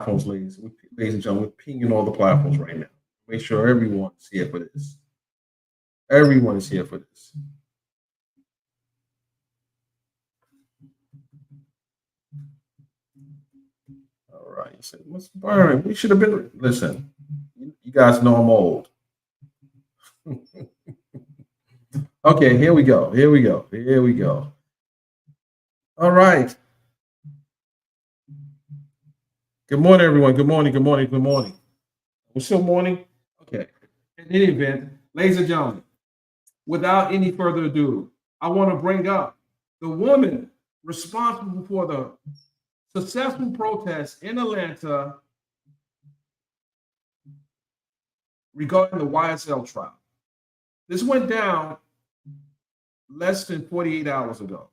platforms, ladies and gentlemen. We're pinging all the platforms right now. Make sure everyone is here for this. Everyone is here for this. All right. You said, Mr. Byron, we should have been. Listen, you guys know I'm old. Okay, here we go. Here we go. Here we go. All right. Good morning, everyone. Good morning. Good morning. Good morning. We're still morning. Okay. In any event, ladies and gentlemen, without any further ado, I want to bring up the woman responsible for the successful protest in Atlanta regarding the YSL trial. This went down less than 48 hours ago.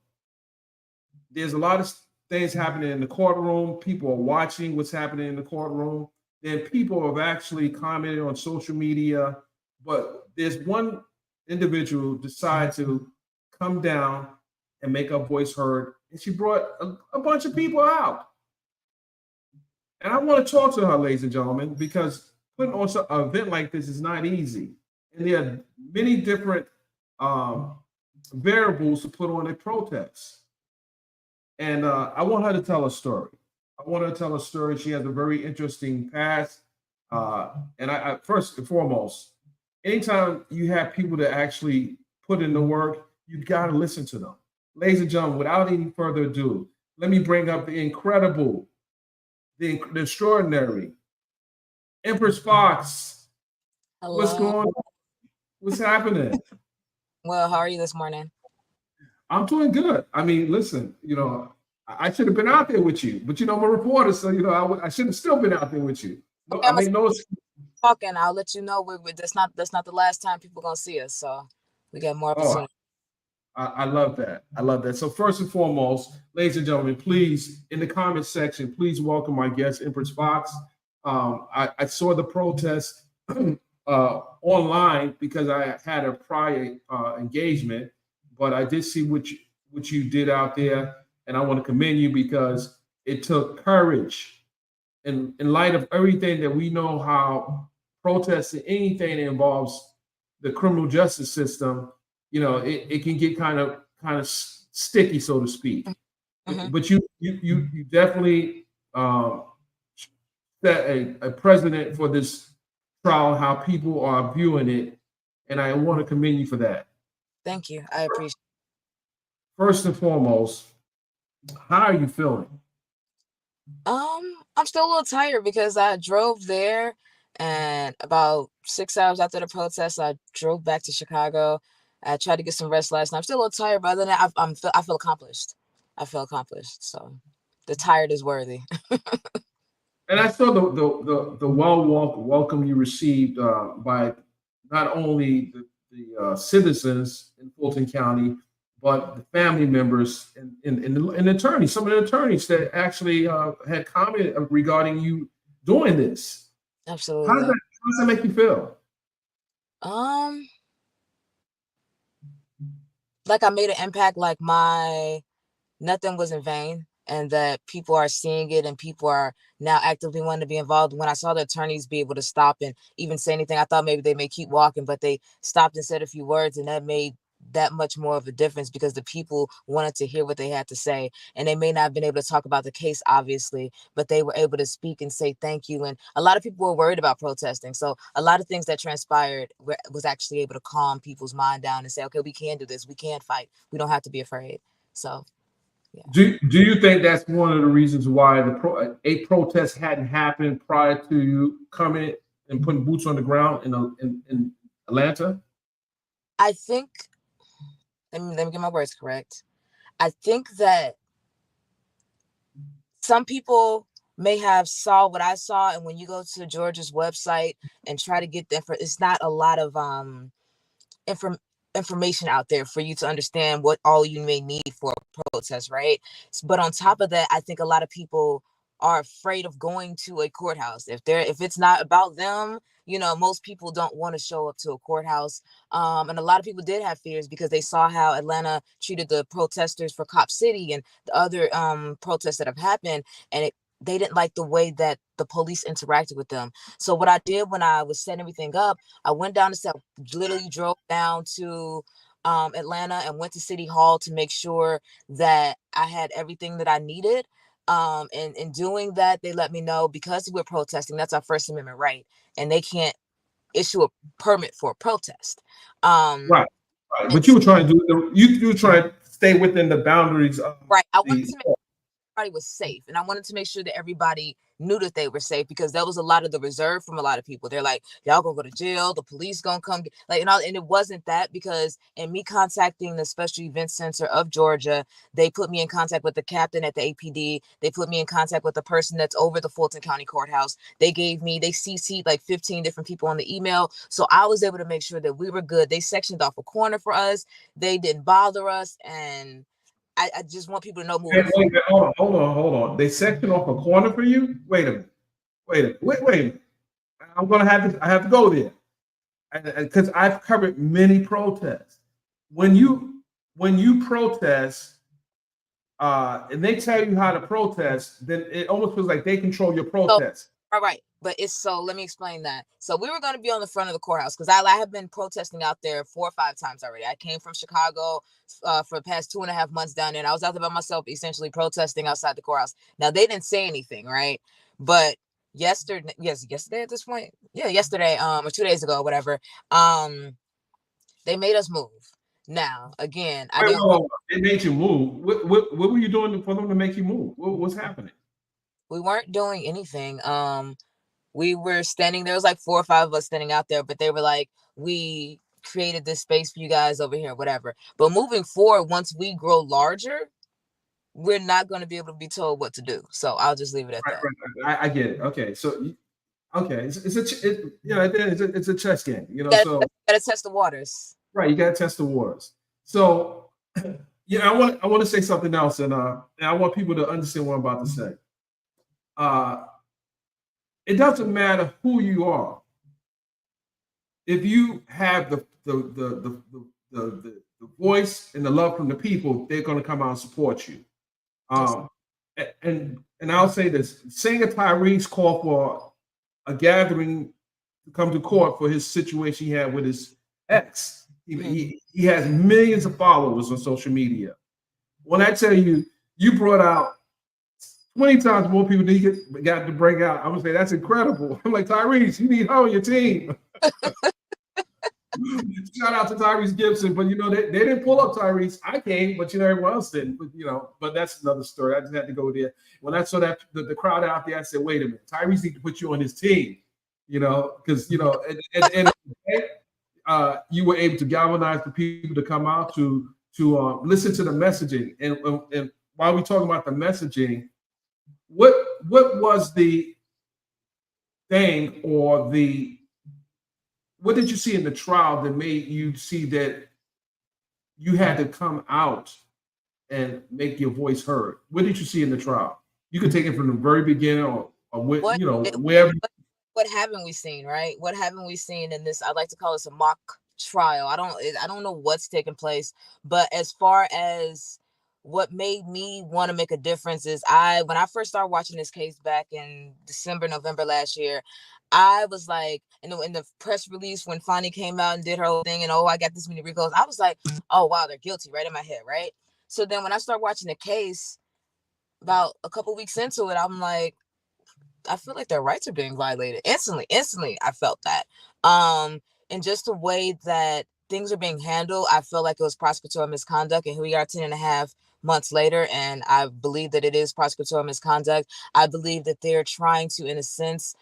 There's a lot of things happening in the courtroom. People are watching what's happening in the courtroom. Then people have actually commented on social media. But there's one individual decided to come down and make her voice heard. And she brought a bunch of people out. And I want to talk to her, ladies and gentlemen, because putting on an event like this is not easy. And there are many different variables to put on a protest. And I want her to tell a story. I want her to tell a story. She has a very interesting past. And I first and foremost, anytime you have people that actually put in the work, you got to listen to them. Ladies and gentlemen, without any further ado, let me bring up the incredible, the extraordinary Empress Fox. Hello. What's going on? What's happening? Well, how are you this morning? I'm doing good. I mean, listen, I should have been out there with you, but I'm a reporter, so I should have still been out there with you. No, Okay, I mean, no. Talking. I'll let you know. That's not the last time people gonna see us. So we got more opportunity. I love that. I love that. So first and foremost, ladies and gentlemen, please in the comment section, please welcome my guest, Empress Fox. I saw the protest online because I had a prior engagement, but I did see what you did out there, and I want to commend you because it took courage. In light of everything that we know, how protesting anything that involves the criminal justice system, it can get kind of sticky, so to speak. Mm-hmm. But you definitely set a precedent for this trial, how people are viewing it, and I want to commend you for that. Thank you. I appreciate it. First and foremost, how are you feeling? I'm still a little tired because I drove there, and about 6 hours after the protest, I drove back to Chicago. I tried to get some rest last night. I'm still a little tired, but other than that, I feel accomplished. I feel accomplished. So the tired is worthy. And I saw the welcome you received by not only the citizens in Fulton County, but the family members and attorneys. Some of the attorneys that actually had commented regarding you doing this. Absolutely. How does that make you feel? Like I made an impact. Like nothing was in vain, and that people are seeing it and people are now actively wanting to be involved. When I saw the attorneys be able to stop and even say anything, I thought maybe they may keep walking, but they stopped and said a few words, and that made that much more of a difference because the people wanted to hear what they had to say. And they may not have been able to talk about the case, obviously, but they were able to speak and say thank you. And a lot of people were worried about protesting. So a lot of things that transpired was actually able to calm people's mind down and say, okay, we can do this. We can fight. We don't have to be afraid. So yeah. Do you think that's one of the reasons why a protest hadn't happened prior to you coming and putting boots on the ground in Atlanta? I think, let me get my words correct. I think that some people may have saw what I saw, and when you go to Georgia's website and try to get it's not a lot of information out there for you to understand what all you may need for a protest, right? But on top of that, I think a lot of people are afraid of going to a courthouse. If it's not about them, most people don't want to show up to a courthouse. And a lot of people did have fears because they saw how Atlanta treated the protesters for Cop City and the other protests that have happened. And they didn't like the way that the police interacted with them. So what I did when I was setting everything up, I went down to South, literally drove down to Atlanta and went to City Hall to make sure that I had everything that I needed. And in doing that, they let me know, because we're protesting, that's our First Amendment right, and they can't issue a permit for a protest. Right. Right. And But you were trying to do you were trying to stay within the boundaries of right, I wanted the to make everybody was safe, and I wanted to make sure that everybody knew that they were safe, because there was a lot of the reserve from a lot of people. They're like, y'all gonna go to jail, the police gonna come like, and all, and it wasn't that, because in me contacting the Special Events Center of Georgia, they put me in contact with the captain at the APD. They put me in contact with the person that's over the Fulton County Courthouse. They CC'd like 15 different people on the email, so I was able to make sure that we were good. They sectioned off a corner for us. They didn't bother us, and I just want people to know moving forward. wait, hold on. They sectioned off a corner for you? Wait a minute. Wait a minute. I have to go there. Because I've covered many protests. When you protest, and they tell you how to protest, then it almost feels like they control your protest. All right. But it's, so let me explain that. So we were going to be on the front of the courthouse, because I have been protesting out there 4 or 5 times already. I came from Chicago for the past 2.5 months down there, and I was out there by myself, essentially protesting outside the courthouse. Now, they didn't say anything, right? But yesterday at this point, yesterday, or 2 days ago, whatever, they made us move. Now, again, I didn't. They made you move. What were you doing for them to make you move? What's happening? We weren't doing anything. We were standing, there was like 4 or 5 of us standing out there, but they were like, we created this space for you guys over here, whatever. But moving forward, once we grow larger, we're not going to be able to be told what to do. So I'll just leave it at that. Right. I get it. Okay, so it's a chess game, you know. You gotta test the waters. Right, you gotta test the waters. So I want to say something else, and I want people to understand what I'm about to say. It doesn't matter who you are. If you have the voice and the love from the people, they're going to come out and support you. And I'll say this: Singer Tyrese called for a gathering to come to court for his situation he had with his ex. He has millions of followers on social media. When I tell you, you brought out 20 times more people than he got to bring out, I would say that's incredible. I'm like, Tyrese, you need her on your team. Shout out to Tyrese Gibson, but they didn't pull up Tyrese. I came, but everyone else didn't. But that's another story. I just had to go there. When I saw that the crowd out there, I said, wait a minute, Tyrese need to put you on his team. Because and you were able to galvanize the people to come out to listen to the messaging. And while we're talking about the messaging, what was the thing, or what did you see in the trial that made you see that you had to come out and make your voice heard? What did you see in the trial? You could take it from the very beginning, or wherever. What haven't we seen, right? What haven't we seen in this? I'd like to call this a mock trial. I don't know what's taking place, but as far as what made me want to make a difference is when I first started watching this case back in December, November last year, I was like, in the press release when Fonnie came out and did her whole thing, and I got this many recalls, I was like, oh wow, they're guilty, right in my head, right? So then when I started watching the case, about a couple weeks into it, I'm like, I feel like their rights are being violated. Instantly, I felt that. And just the way that things are being handled, I feel like it was prosecutorial misconduct. And here we are 10.5 months later, and I believe that it is prosecutorial misconduct. I believe that they're trying to, in a sense,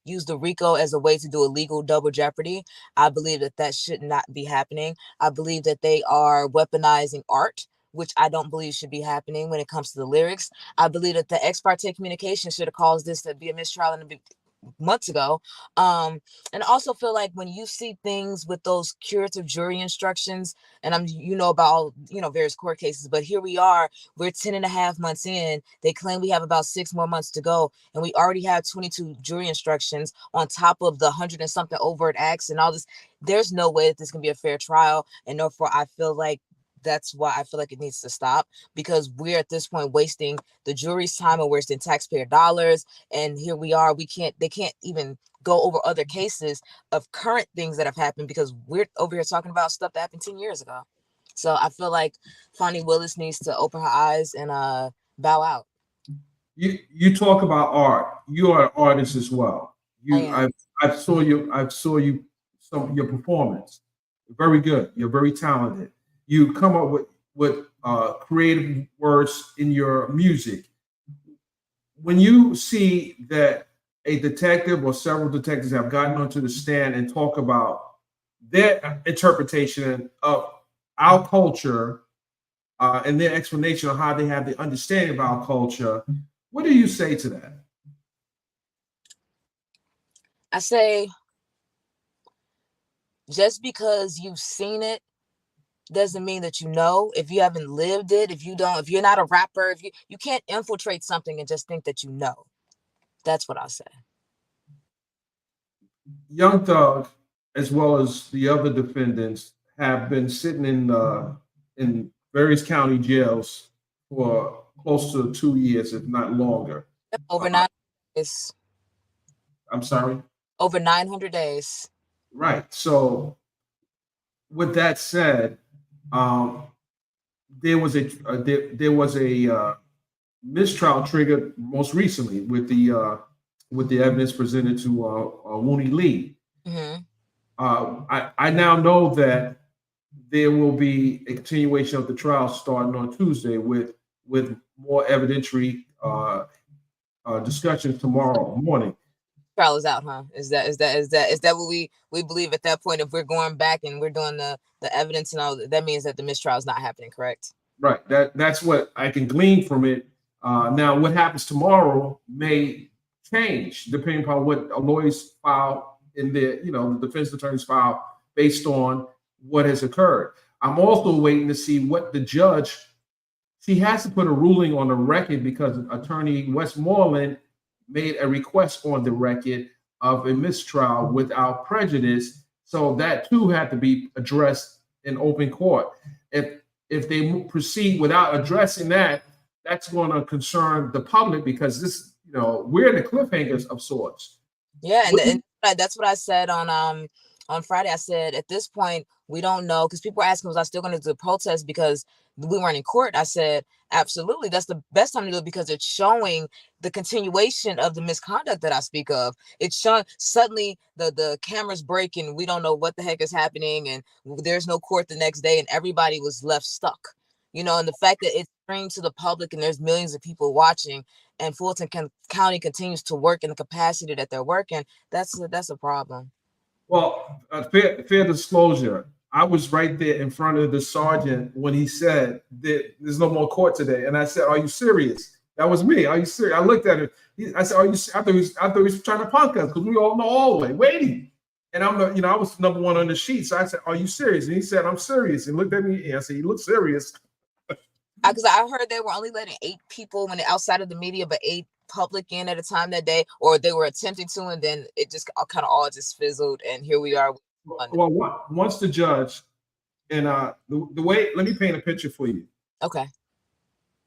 use the RICO as a way to do a legal double jeopardy. I believe that should not be happening. I believe that they are weaponizing art, which I don't believe should be happening when it comes to the lyrics. I believe that the ex parte communication should have caused this to be a mistrial months ago. And I also feel like when you see things with those curative jury instructions, and about all, various court cases, but here we are, we're 10.5 months in. They claim we have about 6 more months to go, and we already have 22 jury instructions on top of the 100 and something overt acts and all this. There's no way that this can be a fair trial, and therefore I feel like that's why I feel like it needs to stop, because we're at this point wasting the jury's time and wasting taxpayer dollars. And here we are, they can't even go over other cases of current things that have happened because we're over here talking about stuff that happened 10 years ago. So I feel like Fonnie Willis needs to open her eyes and bow out. You talk about art. You are an artist as well. I saw you your performance. Very good. You're very talented. You come up with creative words in your music. When you see that a detective or several detectives have gotten onto the stand and talk about their interpretation of our culture and their explanation of how they have the understanding of our culture, what do you say to that? I say, just because you've seen it doesn't mean that you know. If you haven't lived it, if you're not a rapper, if you can't infiltrate something and just think that you know. That's what I'll say. Young Thug, as well as the other defendants, have been sitting in various county jails for close to 2 years, if not longer. Over 900 days. I'm sorry? Over 900 days. Right. So, with that said, there was a mistrial triggered most recently with the evidence presented to Wooney Lee. Mm-hmm. I now know that there will be a continuation of the trial starting on Tuesday with more evidentiary discussions tomorrow morning. Trial is out, huh? Is that what we believe at that point? If we're going back and we're doing the evidence and all, that means that the mistrial is not happening, correct? Right. That's what I can glean from it. Now, what happens tomorrow may change depending upon what a lawyer's file in the defense attorney's file based on what has occurred. I'm also waiting to see what the judge. She has to put a ruling on the record because Attorney Westmoreland made a request on the record of a mistrial without prejudice. So that too had to be addressed in open court. If they proceed without addressing that, that's going to concern the public because this, we're in the cliffhangers of sorts. Yeah, and that's what I said on Friday. I said at this point we don't know, because people were asking, was I still going to do the protest because we weren't in court? I said absolutely, that's the best time to do it because it's showing the continuation of the misconduct that I speak of. It's showing suddenly the cameras break and we don't know what the heck is happening, and there's no court the next day and everybody was left stuck. And the fact that it's streamed to the public and there's millions of people watching, and Fulton County continues to work in the capacity that they're working, that's a problem. Well, fair disclosure, I was right there in front of the sergeant when he said that there's no more court today, and I said, "Are you serious?" That was me. Are you serious? I looked at him. I said, "Are you?" I thought he was trying to punk us because we all in the hallway waiting, and I was number one on the sheet. So I said, "Are you serious?" And he said, "I'm serious." And looked at me and I said, "You look serious." Because I heard they were only letting 8 people when outside of the media, but 8 public in at a time that day, or they were attempting to, and then it just kind of all just fizzled, and here we are. Well, once the judge and the way, let me paint a picture for you. Okay.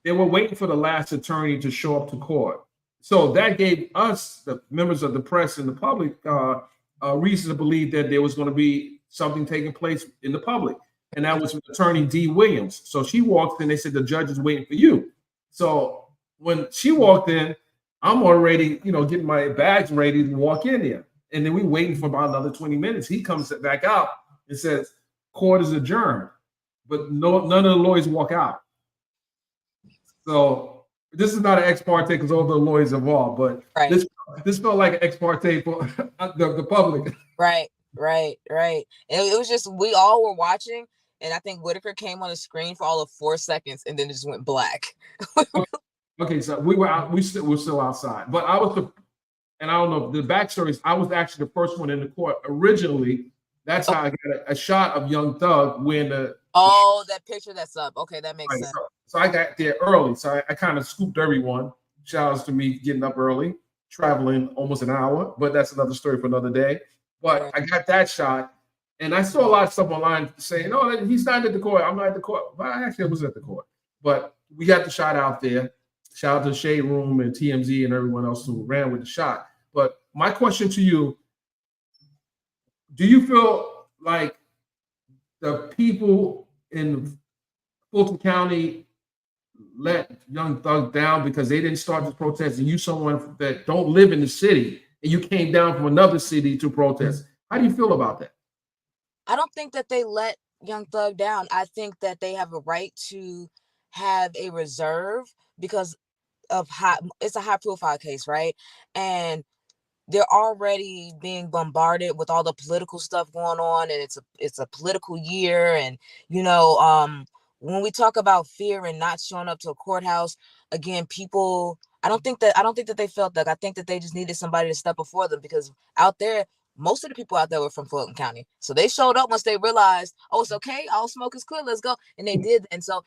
They were waiting for the last attorney to show up to court, so that gave us, the members of the press and the public, a reason to believe that there was going to be something taking place in the public. And that was Attorney D. Williams. So she walked in, they said, the judge is waiting for you. So when she walked in, I'm already, getting my bags ready to walk in there. And then we waiting for about another 20 minutes. He comes back out and says, court is adjourned. But none of the lawyers walk out. So this is not an ex parte because all the lawyers involved, but right. This felt like an ex parte for the public. Right. And it was just, we all were watching. And I think Whitaker came on the screen for all of 4 seconds and then it just went black. Okay, so we were out. We're still outside. But I don't know the backstory is I was actually the first one in the court originally. That's how I got a shot of Young Thug when that picture that's up. Okay, that makes sense. So I got there early. So I kind of scooped everyone. Shout outs to me getting up early, traveling almost an hour, but that's another story for another day. But I got that shot. And I saw a lot of stuff online saying, "Oh, he's not at the court. I'm not at the court." Well, I actually was at the court, but we got the shot out there. Shout out to Shade Room and TMZ and everyone else who ran with the shot. But my question to you: do you feel like the people in Fulton County let Young Thug down because they didn't start this protest, and you someone that don't live in the city and you came down from another city to protest? How do you feel about that? I don't think that they let Young Thug down. I think that they have a right to have a reserve because of it's a high profile case, right? And they're already being bombarded with all the political stuff going on, and it's a political year. And when we talk about fear and not showing up to a courthouse, again, people, I don't think that they felt that. I think that they just needed somebody to step before them, because out there, most of the people out there were from Fulton County. So they showed up once they realized, oh, it's okay, all smoke is clear, let's go. And they did. And so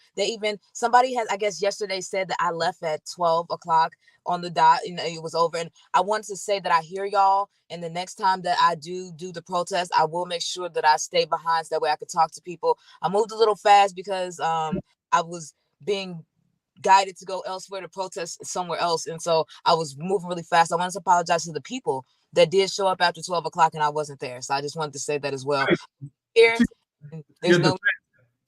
somebody has, I guess yesterday, said that I left at 12 o'clock on the dot, it was over. And I wanted to say that I hear y'all, and the next time that I do the protest, I will make sure that I stay behind so that way I could talk to people. I moved a little fast because I was being guided to go elsewhere to protest somewhere else, and so I was moving really fast. I wanted to apologize to the people that did show up after 12 o'clock and I wasn't there. So I just wanted to say that as well. Here, there's no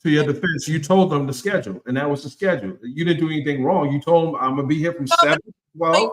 to your defense, you told them the schedule, and that was the schedule. You didn't do anything wrong. You told them, I'm gonna be here from 7 to 12.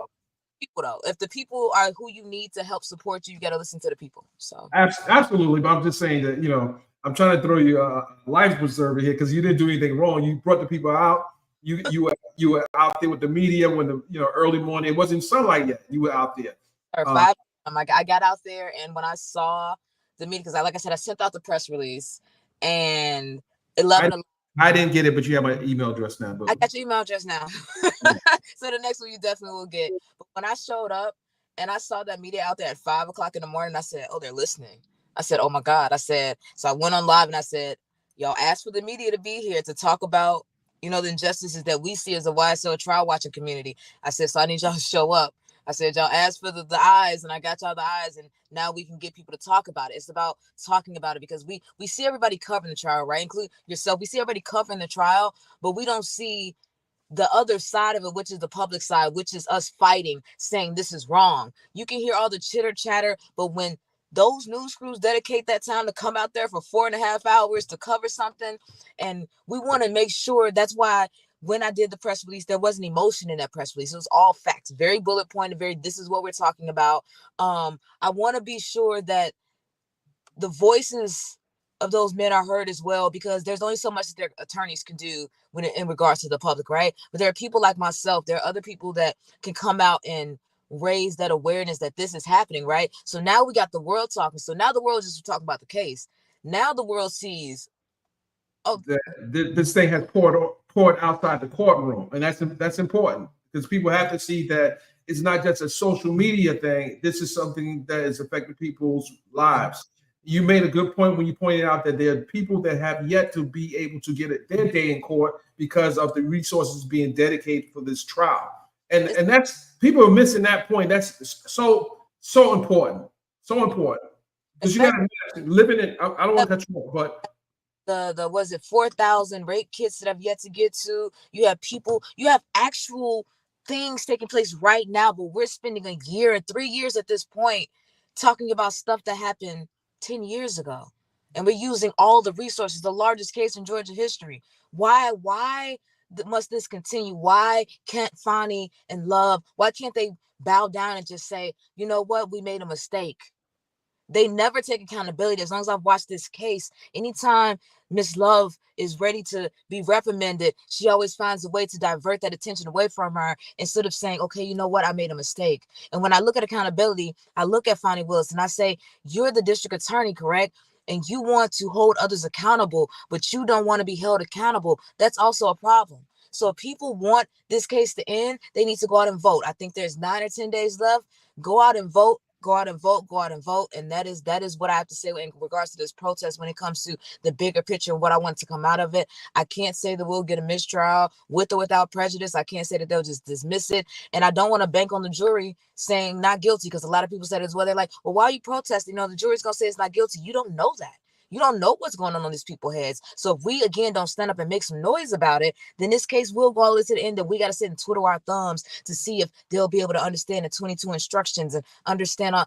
People though, if the people are who you need to help support you, you got to listen to the people. So absolutely, but I'm just saying that I'm trying to throw you a life preserver here because you didn't do anything wrong. You brought the people out. You were out there with the media when the early morning. It wasn't sunlight yet. You were out there. I got out there, and when I saw the meeting, because like I said, I sent out the press release, and 11. I didn't get it, but you have my email address now. But I got your email address now. So the next one you definitely will get. But when I showed up and I saw that media out there at 5 o'clock in the morning, I said, oh, they're listening. I said, oh my God. I said, so I went on live and I said, y'all asked for the media to be here to talk about, the injustices that we see as a YSL trial watching community. I said, so I need y'all to show up. I said, y'all asked for the eyes, and I got y'all the eyes, and now we can get people to talk about it. It's about talking about it, because we see everybody covering the trial, right? Include yourself. We see everybody covering the trial, but we don't see the other side of it, which is the public side, which is us fighting, saying this is wrong. You can hear all the chitter chatter, but when those news crews dedicate that time to come out there for 4.5 hours to cover something, and we want to make sure, that's why when I did the press release, there wasn't emotion in that press release. It was all facts, very bullet pointed, this is what we're talking about. I want to be sure that the voices of those men are heard as well, because there's only so much that their attorneys can do when in regards to the public, right? But there are people like myself, there are other people that can come out and raise that awareness that this is happening, right? So now we got the world talking. So now the world just talking about the case. Now the world sees, this thing has poured outside the courtroom, and that's important, because people have to see that it's not just a social media thing. This is something that is affecting people's lives. You made a good point when you pointed out that there are people that have yet to be able to get their day in court because of the resources being dedicated for this trial, and that's, people are missing that point. That's so important, because you got to live in it. I don't want to cut you off, but the was it 4,000 rape kits that I've yet to get to. You have actual things taking place right now, but we're spending a year and 3 years at this point talking about stuff that happened 10 years ago, and we're using all the resources, the largest case in Georgia history. Why must this continue? Why can't Fonnie and Love, why can't they bow down and just say, you know what, we made a mistake? They never take accountability. As long as I've watched this case, anytime Miss Love is ready to be reprimanded, she always finds a way to divert that attention away from her, instead of saying, okay, you know what, I made a mistake. And when I look at accountability, I look at Fonnie Willis and I say, you're the district attorney, correct? And you want to hold others accountable, but you don't want to be held accountable. That's also a problem. So if people want this case to end, they need to go out and vote. I think there's 9 or 10 days left. Go out and vote. Go out and vote, and that is what I have to say in regards to this protest when it comes to the bigger picture and what I want to come out of it. I can't say that we'll get a mistrial with or without prejudice. I can't say that they'll just dismiss it, and I don't want to bank on the jury saying not guilty, because a lot of people said as well, they're like, well, why are you protesting? The jury's gonna say it's not guilty. You don't know that. You don't know what's going on these people's heads. So if we, again, don't stand up and make some noise about it, then this case will go all the way to the end, and we got to sit and twiddle our thumbs to see if they'll be able to understand the 22 instructions and understand all.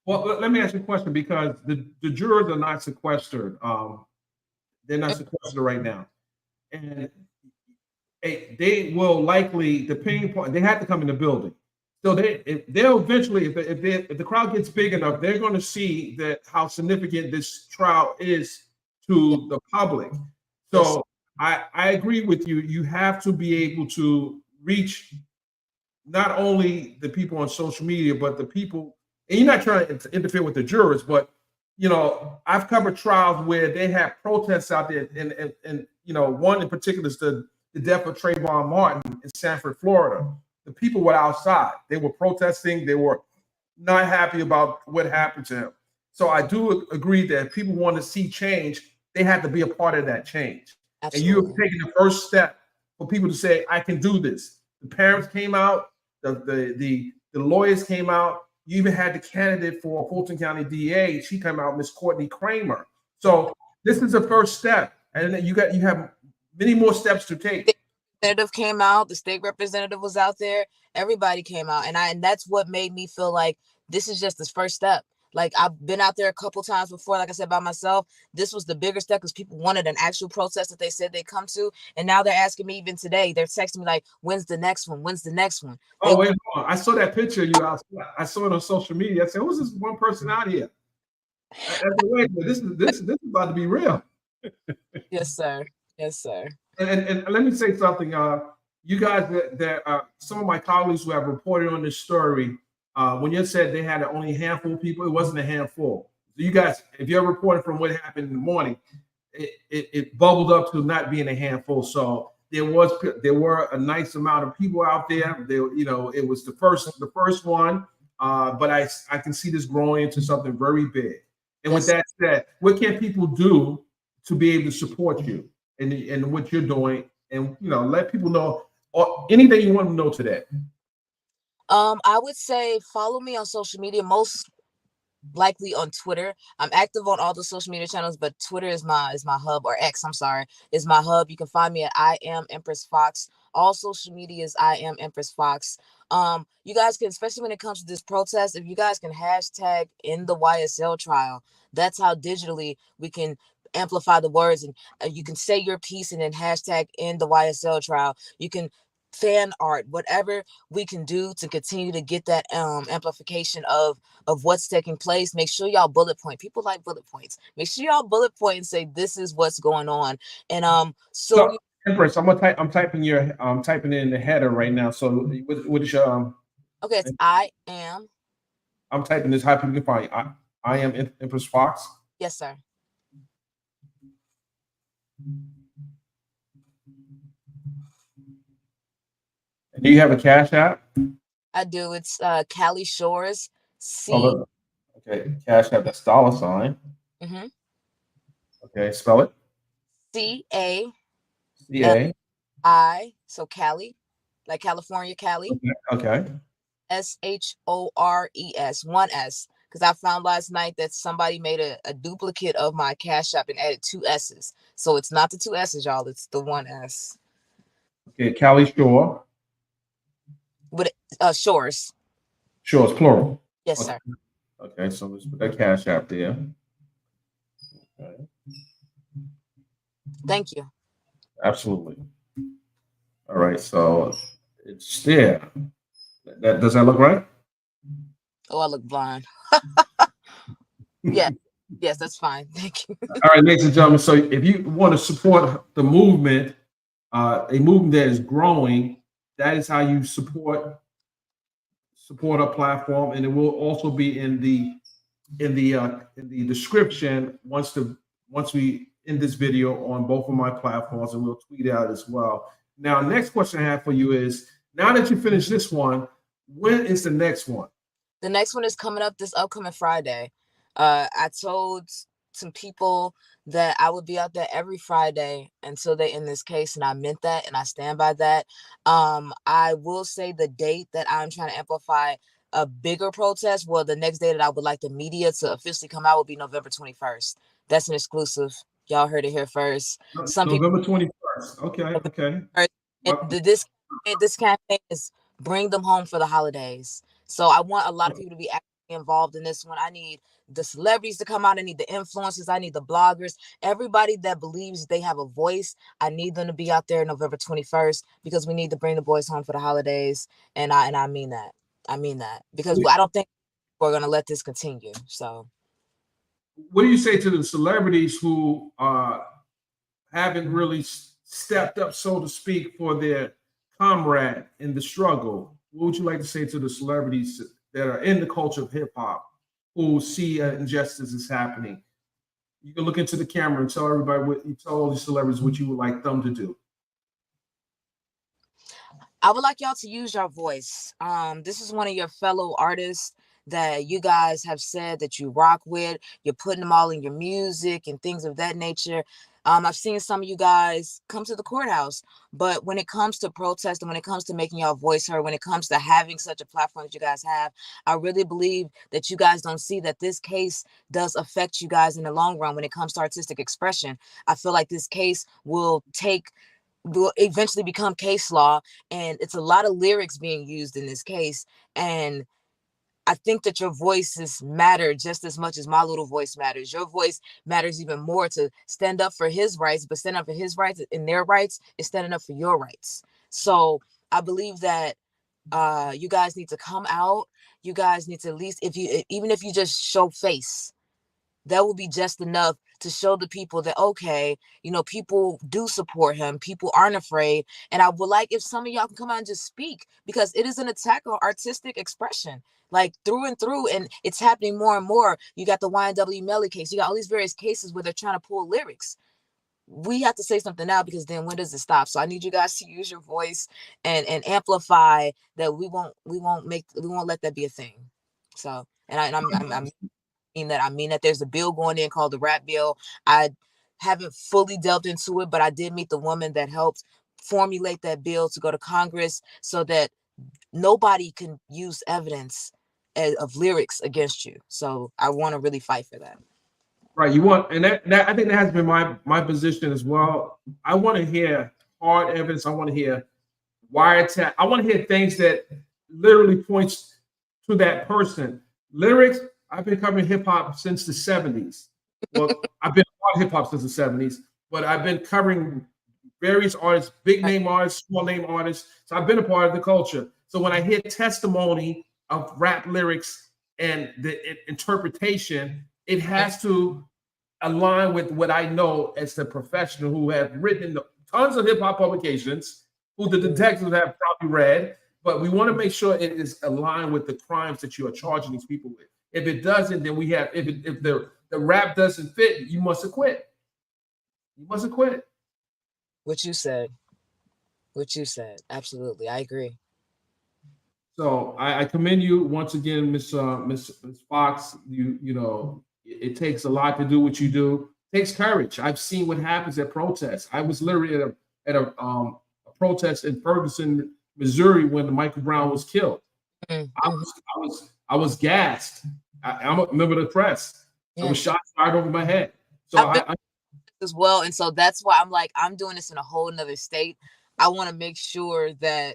Well, let me ask you a question, because the jurors are not sequestered. They're not sequestered right now. And they will likely, depending upon, they have to come in the building. So they'll eventually, if the crowd gets big enough, they're going to see that how significant this trial is to the public. So I agree with you. You have to be able to reach not only the people on social media, but the people, and you're not trying to interfere with the jurors, but I've covered trials where they have protests out there, and one in particular is the death of Trayvon Martin in Sanford, Florida. The people were outside. They were protesting. They were not happy about what happened to him. So I do agree that if people want to see change, they have to be a part of that change. Absolutely. And you're taking the first step for people to say, I can do this. The parents came out, the lawyers came out. You even had the candidate for Fulton County DA. She came out, Miss Courtney Kramer. So this is the first step, and then you have many more steps to take. The representative came out. The state representative was out there. Everybody came out, and that's what made me feel like this is just the first step. Like, I've been out there a couple times before, like I said, by myself. This was the bigger step because people wanted an actual protest that they said they'd come to. And now they're asking me, even today, they're texting me like, when's the next one? When's the next one? Wait, hold on. I saw that picture of you out. I saw it on social media. I said, who's this one person out here? I said, wait, this is about to be real. Yes, sir. Yes, sir. And let me say something. You guys, some of my colleagues who have reported on this story, when you said they had only a handful of people, it wasn't a handful. So you guys, if you're reporting from what happened in the morning, it bubbled up to not being a handful. So there were a nice amount of people out there. It was the first one, but I can see this growing into something very big. And with that said, what can people do to be able to support you and what you're doing, and let people know anything you want to know today? I would say follow me on social media, most likely on Twitter. I'm active on all the social media channels, but Twitter is my hub, or X, I'm sorry, is my hub. You can find me at I am Empress Fox. All social media is I am Empress Fox. You guys can, especially when it comes to this protest, if you guys can hashtag in the YSL trial, that's how digitally we can amplify the words, and you can say your piece and then hashtag in the YSL trial. You can fan art, whatever we can do to continue to get that amplification of what's taking place. Make sure y'all bullet point. People like bullet points. Make sure y'all bullet point and say this is what's going on. And so Empress, I'm typing it in the header right now. So what is your okay, it's I am. I'm typing this. How people can find you? I am Empress Fox. Yes, sir. Do you have a Cash App? I do. It's Cali Shores. Okay, Cash App. That's $. Mm-hmm. Okay, spell it. CA. CA. So Cali, like California, Cali. Okay. SHORES, one S. Because I found last night that somebody made a duplicate of my Cash App and added 2 S's. So it's not the 2 S's, y'all. It's the 1 S. Okay, Cali Shore. With Shores. Shores, plural. Yes, okay. Sir. Okay, so let's put that Cash App there. Okay. Thank you. Absolutely. All right, so it's there. Does that look right? Oh, I look blind. Yeah. Yes, that's fine. Thank you. All right, ladies and gentlemen. So if you want to support the movement, a movement that is growing, that is how you support our platform, and it will also be in the description once we end this video on both of my platforms, and we'll tweet out as well. Now, next question I have for you is, now that you finish this one, when is the next one? The next one is coming up this upcoming Friday. I told some people that I would be out there every Friday until they end this case, and I meant that, and I stand by that. I will say the date that I'm trying to amplify a bigger protest, well, the next day that I would like the media to officially come out would be November 21st. That's an exclusive. Y'all heard it here first. Some people November 21st. Okay, okay. and Well, this campaign is bring them home for the holidays. So I want a lot of people to be actively involved in this one. I need the celebrities to come out. I need the influencers. I need the bloggers. Everybody that believes they have a voice. I need them to be out there November 21st because we need to bring the boys home for the holidays. And I mean that. I mean that because I don't think we're gonna let this continue. So what do you say to the celebrities who haven't really stepped up, so to speak, for their comrade in the struggle? What would you like to say to the celebrities that are in the culture of hip hop who see injustice is happening? You can look into the camera and tell everybody what you tell all these celebrities what you would like them to do. I would like y'all to use your voice. This is one of your fellow artists that you guys have said that you rock with. You're putting them all in your music and things of that nature. I've seen some of you guys come to the courthouse, but when it comes to protesting, when it comes to making your voice heard, when it comes to having such a platform that you guys have, I really believe that you guys don't see that this case does affect you guys in the long run when it comes to artistic expression. I feel like this case will eventually become case law, and it's a lot of lyrics being used in this case. And I think that your voices matter just as much as my little voice matters. Your voice matters even more to stand up for his rights, but stand up for his rights and their rights is standing up for your rights. So I believe that you guys need to come out. You guys need to at least, even if you just show face, that will be just enough to show the people that, okay, people do support him. People aren't afraid. And I would like if some of y'all can come out and just speak, because it is an attack on artistic expression, like through and through. And it's happening more and more. You got the YNW Melly case. You got all these various cases where they're trying to pull lyrics. We have to say something now, because then when does it stop? So I need you guys to use your voice and amplify that. We won't let that be a thing. So, and I mean that there's a bill going in called the rap bill. I haven't fully delved into it, but I did meet the woman that helped formulate that bill to go to Congress so that nobody can use evidence of lyrics against you. So I want to really fight for that. Right. You want, and that I think that has been my position as well. I want to hear hard evidence. I want to hear wiretap. I want to hear things that literally points to that person. Lyrics. I've been covering hip hop since the 70s. Well, I've been on hip hop since the 70s, but I've been covering various artists, big name artists, small name artists. So I've been a part of the culture. So when I hear testimony of rap lyrics and the interpretation, it has to align with what I know as the professional who have written tons of hip hop publications, who the detectives have probably read. But we want to make sure it is aligned with the crimes that you are charging these people with. If it doesn't, then we have, if the rap doesn't fit, you must acquit. You must acquit. What you said. Absolutely. I agree. So I commend you once again, Miss Fox. It takes a lot to do what you do. It takes courage. I've seen what happens at protests. I was literally at a protest in Ferguson, Missouri, when Michael Brown was killed. Mm-hmm. I was gassed. I'm a member of the press. Yeah. I was shot right over my head. So I as well. And so that's why I'm like, I'm doing this in a whole nother state. I want to make sure that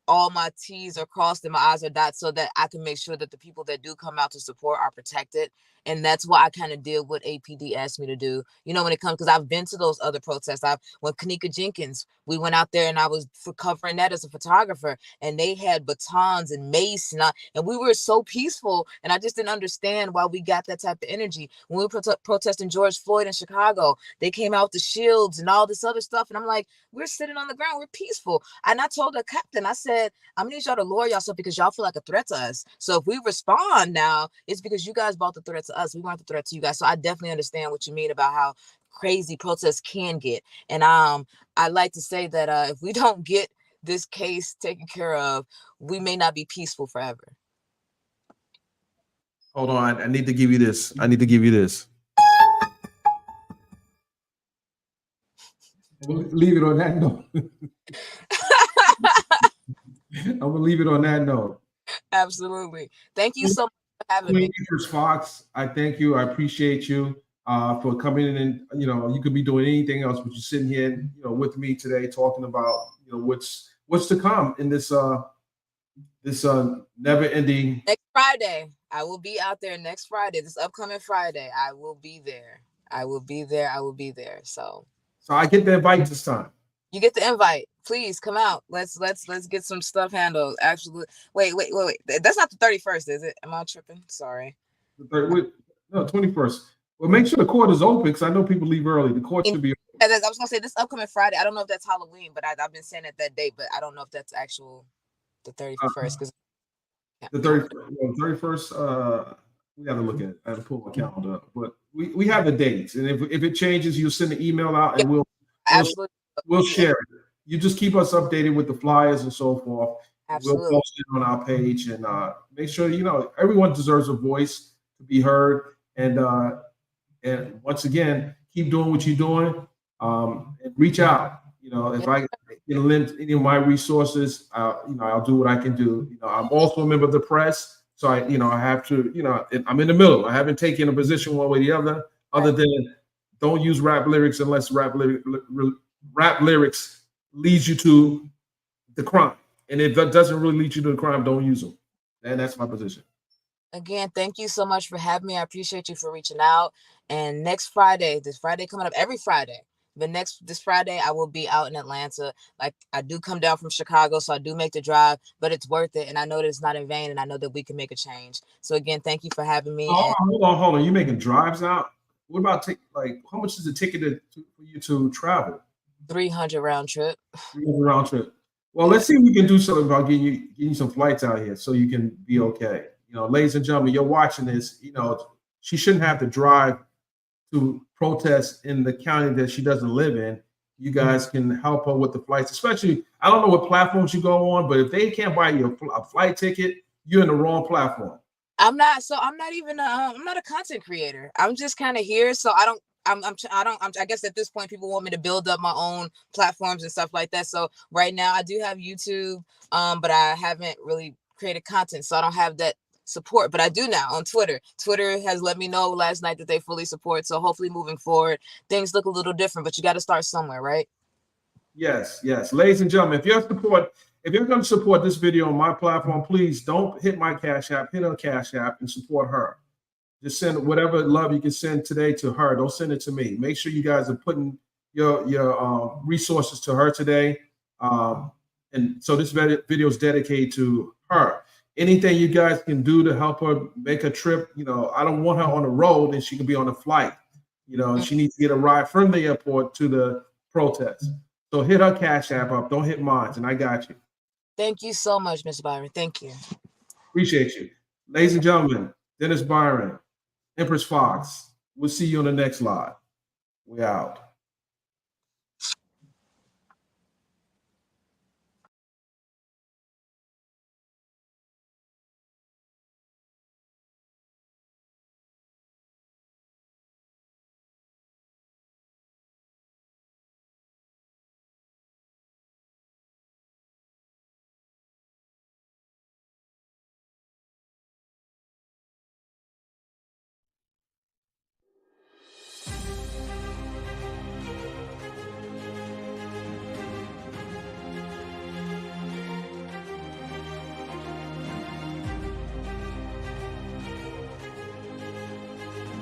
all my T's are crossed and my I's are dotted, so that I can make sure that the people that do come out to support are protected. And that's why I kind of did what APD asked me to do, when it comes, because I've been to those other protests. When Kanika Jenkins, we went out there and I was covering that as a photographer, and they had batons and mace, and we were so peaceful. And I just didn't understand why we got that type of energy. When we were protesting George Floyd in Chicago, they came out with the shields and all this other stuff. And I'm like, we're sitting on the ground, we're peaceful. And I told the captain, I said, I'm gonna need y'all to lower yourself because y'all feel like a threat to us. So if we respond now, it's because you guys brought the threat to us. We weren't the threat to you guys. So I definitely understand what you mean about how crazy protests can get. And I like to say that if we don't get this case taken care of, we may not be peaceful forever. Hold on, I need to give you this. I'm gonna leave it on that note. I'm gonna leave it on that note. Absolutely. Thank you so much for having me. Empress Fox, I thank you. I appreciate you for coming in. And you could be doing anything else, but you're sitting here, with me today, talking about what's to come in this never-ending. Next Friday, I will be out there. Next Friday, this upcoming Friday, I will be there. I will be there. I will be there. So I get the invite this time. you get the invite. Please come out. Let's get some stuff handled. Actually, wait. That's not the 31st, is it? Am I tripping? Sorry. No, 21st. Well, make sure the court is open because I know people leave early. The court should be open. I was gonna say this upcoming Friday. I don't know if that's Halloween, but I've been saying it that date, but I don't know if that's actual the 31st. Because the 31st. We got to look at it. I have to pull my calendar up, but we have the dates, and if it changes, you'll send an email out, and we'll share it. You just keep us updated with the flyers and so forth. Absolutely. We'll post it on our page and make sure everyone deserves a voice to be heard. And once again, keep doing what you're doing. And reach out. If I can lend any of my resources, I'll do what I can do. I'm also a member of the press. So I have to, I'm in the middle. I haven't taken a position one way or the other than don't use rap lyrics unless rap lyrics leads you to the crime. And if that doesn't really lead you to the crime, don't use them. And that's my position. Again, thank you so much for having me. I appreciate you for reaching out. And next Friday, this Friday coming up, every Friday, but this Friday, I will be out in Atlanta. Like, I do come down from Chicago, so I do make the drive, but it's worth it. And I know that it's not in vain, and I know that we can make a change. So again, thank you for having me. Hold on. You making drives out? What about how much is the ticket for you to travel? 300 round trip. 300 round trip. Well, let's see if we can do something about getting you some flights out here so you can be okay. Ladies and gentlemen, you're watching this. She shouldn't have to drive to protest in the county that she doesn't live in. You guys can help her with the flights, especially, I don't know what platforms you go on, but if they can't buy you a flight ticket, you're in the wrong platform. I'm not a content creator. I'm just kind of here. So I guess at this point, people want me to build up my own platforms and stuff like that. So right now I do have YouTube, but I haven't really created content. So I don't have that support, but I do now on Twitter. Twitter has let me know last night that they fully support. So hopefully moving forward, things look a little different, but you got to start somewhere, right? Yes. Ladies and gentlemen, if you're going to support this video on my platform, please don't hit my Cash App, hit her Cash App and support her. Just send whatever love you can send today to her. Don't send it to me. Make sure you guys are putting your resources to her today. And so this video is dedicated to her. Anything you guys can do to help her make a trip, I don't want her on the road and she can be on a flight. She needs to get a ride from the airport to the protest. So hit her Cash App up. Don't hit mine, and I got you. Thank you so much, Mr. Byron. Thank you. Appreciate you. Ladies and gentlemen, Dennis Byron, Empress Fox. We'll see you on the next live. We out.